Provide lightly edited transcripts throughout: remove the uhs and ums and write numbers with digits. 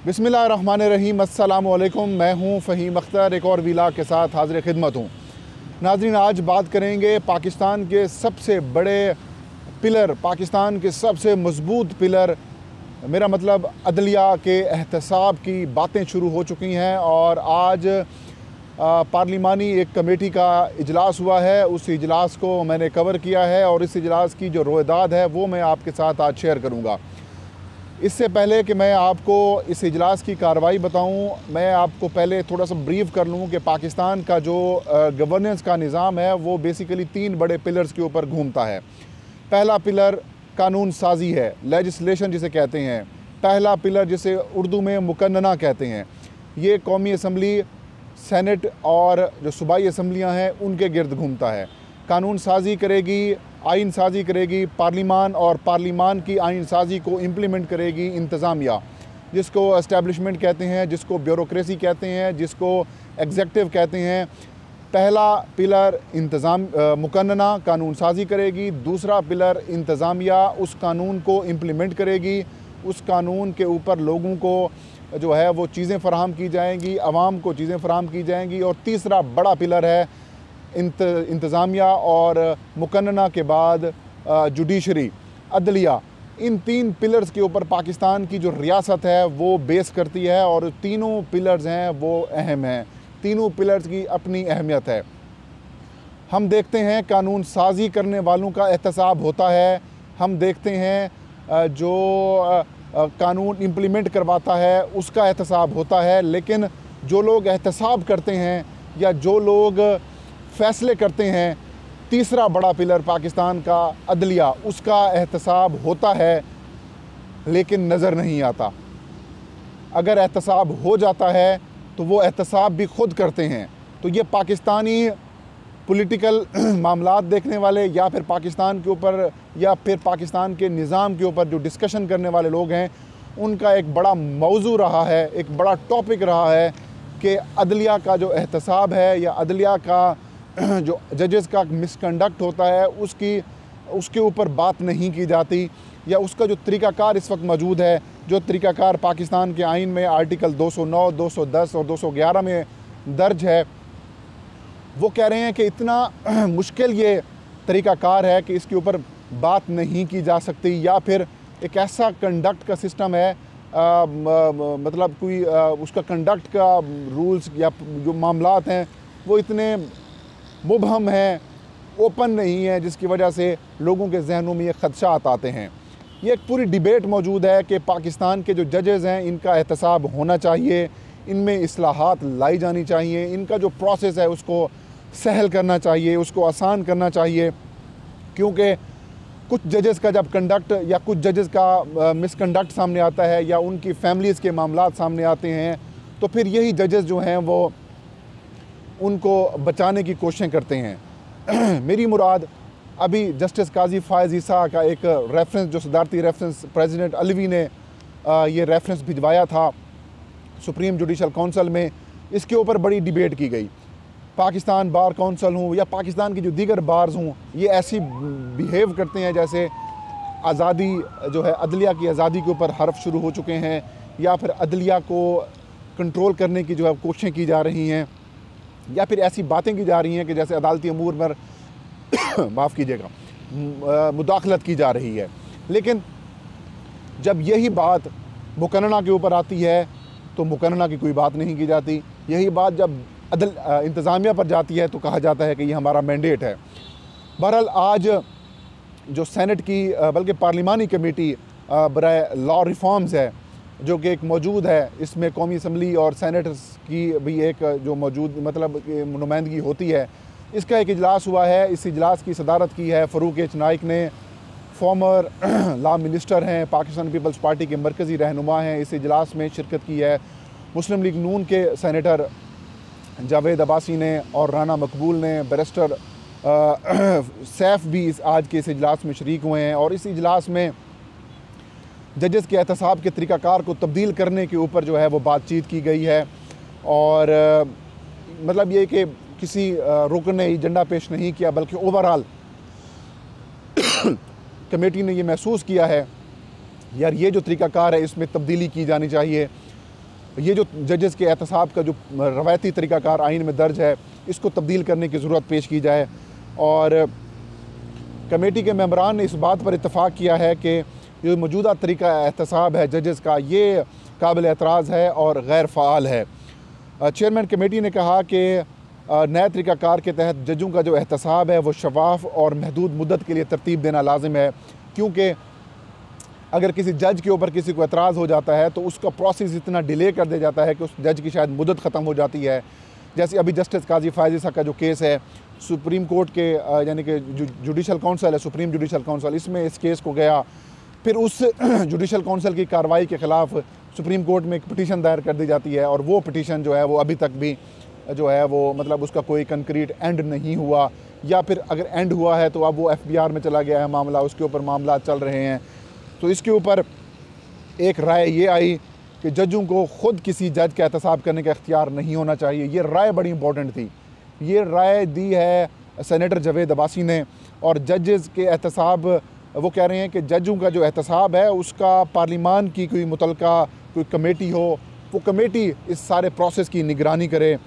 बिस्मिल्लाहिर्रहमानिर्रहीम। अस्सलामु अलैकुम। मैं हूँ फ़हीम अख्तर, एक और वीला के साथ हाज़िर खिदमत हूँ। नाज़रीन, आज बात करेंगे पाकिस्तान के सबसे बड़े पिलर, पाकिस्तान के सबसे मज़बूत पिलर, मेरा मतलब अदलिया के एहतसाब की बातें शुरू हो चुकी हैं। और आज पार्लिमानी एक कमेटी का इजलास हुआ है, उस इजलास को मैंने कवर किया है और इस इजलास की जो रोएदाद है वो मैं आपके साथ आज शेयर करूँगा। इससे पहले कि मैं आपको इस इजलास की कार्रवाई बताऊं, मैं आपको पहले थोड़ा सा ब्रीफ कर लूं कि पाकिस्तान का जो गवर्नेंस का निज़ाम है वो बेसिकली 3 बड़े पिलर्स के ऊपर घूमता है। पहला पिलर कानून साजी है, लेजिस्लेशन जिसे कहते हैं। पहला पिलर जिसे उर्दू में मुकन्नना कहते हैं, ये कौमी असम्बली, सेनेट और जो सूबाई असम्बलियाँ हैं उनके गिर्द घूमता है। कानून साजी करेगी, आइन साजी करेगी पार्लिमान, और पार्लिमान की आइन साजी को इम्प्लीमेंट करेगी इंतज़ामिया, जिसको एस्टेब्लिशमेंट कहते हैं, जिसको ब्यूरोक्रेसी कहते हैं, जिसको एग्जेक्टिव कहते हैं। पहला पिलर मुकन्नना कानून साजी करेगी, दूसरा पिलर इंतज़ामिया उस कानून को इम्प्लीमेंट करेगी, उस कानून के ऊपर लोगों को जो है वो चीज़ें फ़राहम की जाएंगी, आवाम को चीज़ें फ़राहम की जाएंगी। और तीसरा बड़ा पिलर है इंतज़ामिया और मुकन्नना के बाद जुडिशरी, अदलिया। इन 3 पिलर्स के ऊपर पाकिस्तान की जो रियासत है वो बेस करती है, और तीनों पिलर्स हैं वो अहम हैं, तीनों पिलर्स की अपनी अहमियत है। हम देखते हैं कानून साजी करने वालों का एहतसाब होता है, हम देखते हैं जो कानून इम्प्लीमेंट करवाता है उसका एहतसाब होता है, लेकिन जो लोग एहतसाब करते हैं या जो लोग फ़ैसले करते हैं, तीसरा बड़ा पिलर पाकिस्तान का अदलिया, उसका एहतसाब होता है लेकिन नज़र नहीं आता। अगर एहतसाब हो जाता है तो वो एहतसाब भी ख़ुद करते हैं। तो ये पाकिस्तानी पॉलिटिकल मामलात देखने वाले या फिर पाकिस्तान के ऊपर या फिर पाकिस्तान के निज़ाम के ऊपर जो डिस्कशन करने वाले लोग हैं, उनका एक बड़ा मौजू रहा है, एक बड़ा टॉपिक रहा है कि अदलिया का जो एहतसाब है या अदलिया का जो जजेस का मिसकंडक्ट होता है उसके ऊपर बात नहीं की जाती, या उसका जो तरीक़ाकार इस वक्त मौजूद है, जो तरीक़ाकार पाकिस्तान के आइन में आर्टिकल 209, 210 और 211 में दर्ज है, वो कह रहे हैं कि इतना मुश्किल ये तरीक़ाकार है कि इसके ऊपर बात नहीं की जा सकती, या फिर एक ऐसा कंडक्ट का सिस्टम है, मतलब कोई उसका कंडक्ट का रूल्स या जो मामलात हैं वो इतने मुबहम हैं, ओपन नहीं है, जिसकी वजह से लोगों के जहनों में ये ख़दशात आते हैं। ये एक पूरी डिबेट मौजूद है कि पाकिस्तान के जो जजेज़ हैं इनका एहतसाब होना चाहिए, इनमें इस्लाहात लाई जानी चाहिए, इनका जो प्रोसेस है उसको सहल करना चाहिए, उसको आसान करना चाहिए। क्योंकि कुछ जजेस का जब कंडक्ट या कुछ जजेस का मिसकंडक्ट सामने आता है या उनकी फैमिलीज़ के मामलात सामने आते हैं, तो फिर यही जजेस जो हैं वो उनको बचाने की कोशिशें करते हैं। मेरी मुराद अभी जस्टिस काजी फ़ायज़ ईसा का एक रेफरेंस, जो सदारती रेफरेंस प्रेसिडेंट अलवी ने ये रेफरेंस भिजवाया था सुप्रीम जुडिशल काउंसिल में, इसके ऊपर बड़ी डिबेट की गई। पाकिस्तान बार काउंसिल हूँ या पाकिस्तान की जो दीगर बार्स हूँ, ये ऐसी बिहेव करते हैं जैसे आज़ादी जो है, अदलिया की आज़ादी के ऊपर हर्फ शुरू हो चुके हैं, या फिर अदलिया को कंट्रोल करने की जो है कोशिशें की जा रही हैं, या फिर ऐसी बातें की जा रही हैं कि जैसे अदालती अमूर पर माफ़ कीजिएगा मुदाखलत की जा रही है। लेकिन जब यही बात मुकन्नना के ऊपर आती है तो मुकन्नना की कोई बात नहीं की जाती। यही बात जब इंतज़ामिया पर जाती है तो कहा जाता है कि ये हमारा मैंडेट है। बहरहाल आज जो सेनेट की बल्कि पार्लिमानी कमेटी बराए लॉ रिफॉर्म्स है जो कि एक मौजूद है, इसमें कौमी असम्बली और सेनेटर्स की भी एक जो मौजूद मतलब नुमाइंदगी होती है, इसका एक इजलास हुआ है। इस इजलास की सदारत की है फ़रूक एच नाइक ने, फॉर्मर लॉ मिनिस्टर हैं, पाकिस्तान पीपल्स पार्टी के मरकज़ी रहनुमा हैं। इस इजलास में शिरकत की है मुस्लिम लीग नून के सेनेटर जावेद अब्बासी ने और राना मकबूल ने, बैरिस्टर सैफ भी आज के इस इजलास में शरीक हुए हैं। और इस इजलास में जजेस के एहतसाब के तरीक़ाकार को तब्दील करने के ऊपर जो है वो बातचीत की गई है। और मतलब ये कि किसी रुकन ने एजेंडा पेश नहीं किया, बल्कि ओवरऑल कमेटी ने ये महसूस किया है यार ये जो तरीक़ाकार है इसमें तब्दीली की जानी चाहिए। ये जो जजेस के एहतसाब का जो रवायती तरीक़ाकार आइन में दर्ज है, इसको तब्दील करने की ज़रूरत पेश की जाए। और कमेटी के मेंबरान ने इस बात पर इत्तफ़ाक़ किया है कि जो मौजूदा तरीका एहतसाब है जजेस का, ये काबिल एतराज़ है और गैर फ़ाल है। चेयरमैन कमेटी ने कहा कि नए तरीक़ाकार के तहत जजों का जो एहतसाब है वो शफाफ और महदूद मुद्दत के लिए तरतीब देना लाजिम है, क्योंकि अगर किसी जज के ऊपर किसी को एतराज़ हो जाता है तो उसका प्रोसेस इतना डिले कर दिया जाता है कि उस जज की शायद मुद्दत ख़त्म हो जाती है। जैसे अभी जस्टिस काजी फायज़ी साहब का जो केस है सुप्रीम कोर्ट के यानी कि जुडिशल काउंसिल है, सुप्रीम जुडिशल काउंसिल, इसमें इस केस को गया, फिर उस जुडिशल काउंसिल की कार्रवाई के ख़िलाफ़ सुप्रीम कोर्ट में एक पिटीशन दायर कर दी जाती है और वो पिटीशन जो है वो अभी तक भी जो है वो मतलब उसका कोई कंक्रीट एंड नहीं हुआ, या फिर अगर एंड हुआ है तो अब वो FBR में चला गया है मामला, उसके ऊपर मामला चल रहे हैं। तो इसके ऊपर एक राय ये आई कि जजों को ख़ुद किसी जज का एहतसाब करने का इख्तियार नहीं होना चाहिए। ये राय बड़ी इंपॉर्टेंट थी। ये राय दी है सेनेटर जावेद अब्बासी ने, और जजेस के एहतसाब वो कह रहे हैं कि जजों का जो एहतसाब है उसका पार्लिमान की कोई मुतलका कोई कमेटी हो, वो कमेटी इस सारे प्रोसेस की निगरानी करे।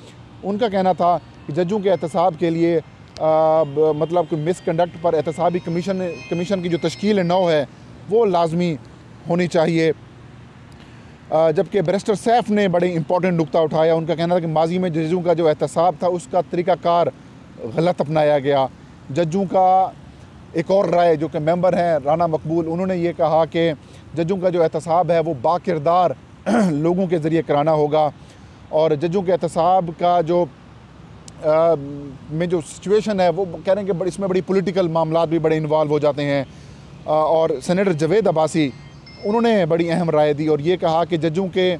उनका कहना था कि जजों के एहतसाब के लिए मतलब कोई मिसकंडक्ट पर एहतसाबी कमीशन की जो तश्कील नौ है वो लाजमी होनी चाहिए। जबकि बैरिस्टर सैफ ने बड़े इंपॉर्टेंट नुक्ता उठाया। उनका कहना था कि माजी में जजों का जो एहतसाब था उसका तरीक़ाकार गलत अपनाया गया। जजों का एक और राय जो कि मेंबर हैं राना मकबूल, उन्होंने ये कहा कि जजों का जो एहतसाब है वो बाकिरदार लोगों के ज़रिए कराना होगा, और जजों के एहतसाब का जो में जो सिचुएशन है वो कह रहे हैं कि इसमें बड़ी पॉलिटिकल मामला भी बड़े इन्वॉल्व हो जाते हैं। और सेनेटर जावेद अब्बासी उन्होंने बड़ी अहम राय दी और ये कहा कि जजों के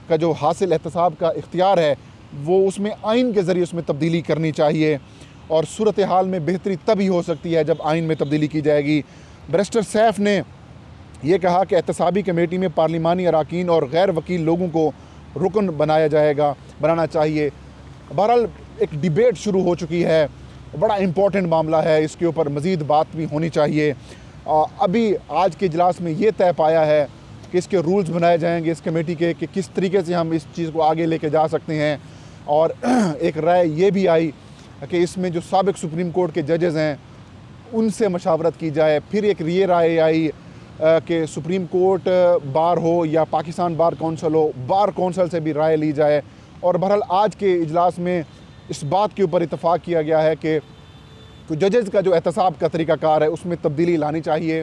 का जो हासिल एहतसाब का इख्तियार है वो उसमें आइन के ज़रिए उसमें तब्दीली करनी चाहिए, और सूरत हाल में बेहतरी तभी हो सकती है जब आइन में तब्दीली की जाएगी। बैरिस्टर सैफ ने यह कहा कि एहतसाबी कमेटी में पार्लिमानी अराकीन और गैर वकील लोगों को रुकन बनाना चाहिए। बहरहाल एक डिबेट शुरू हो चुकी है, बड़ा इम्पोर्टेंट मामला है, इसके ऊपर मज़ीद बात भी होनी चाहिए। अभी आज के इजलास में ये तय पाया है कि इसके रूल्स बनाए जाएंगे इस कमेटी के कि किस तरीके से हम इस चीज़ को आगे लेके जा सकते हैं। और एक राय ये भी आई कि इसमें जो साबिक सुप्रीम कोर्ट के जजेज़ हैं उनसे मशावरत की जाए। फिर एक ये राय आई कि सुप्रीम कोर्ट बार हो या पाकिस्तान बार कौंसल हो, बार कौंसल से भी राय ली जाए। और बहरहाल आज के इजलास में इस बात के ऊपर इत्तफाक़ किया गया है कि जजेज़ का जो एहतसाब का तरीक़ाकार है उसमें तब्दीली लानी चाहिए।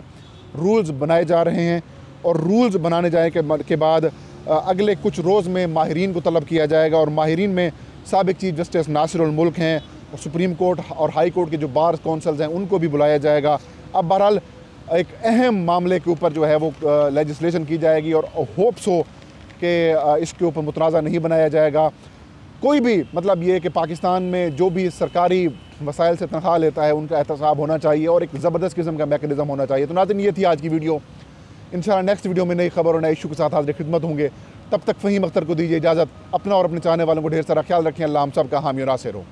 रूल्स बनाए जा रहे हैं और रूल्स बनाने जाए के बाद अगले कुछ रोज़ में माहिरीन को तलब किया जाएगा, और माहिरीन में साबिक चीफ जस्टिस नासिरुल मुल्क हैं, सुप्रीम कोर्ट और हाई कोर्ट के जो बार कौंसल्स हैं उनको भी बुलाया जाएगा। अब बहरहाल एक अहम मामले के ऊपर जो है वो लेजिस्लेशन की जाएगी और होप्स हो कि इसके ऊपर मुतनाज़ा नहीं बनाया जाएगा। कोई भी मतलब ये कि पाकिस्तान में जो भी सरकारी वसाइल से तनख्वाह लेता है उनका एहतसाब होना चाहिए और एक ज़बरदस्त किस्म का मैकेनिज़्म होना चाहिए। तो नाज़रीन, ये थी आज की वीडियो। इंशाअल्लाह नेक्स्ट वीडियो में नई खबर और नए इशू के साथ हाज़िर खिदमत होंगे। तब तक फ़हीम अख्तर को दीजिए इजाज़त। अपना और अपने चाहने वालों को ढेर सारा ख्याल रखें। अल्लाह हम सब का हामी और नासिर हो।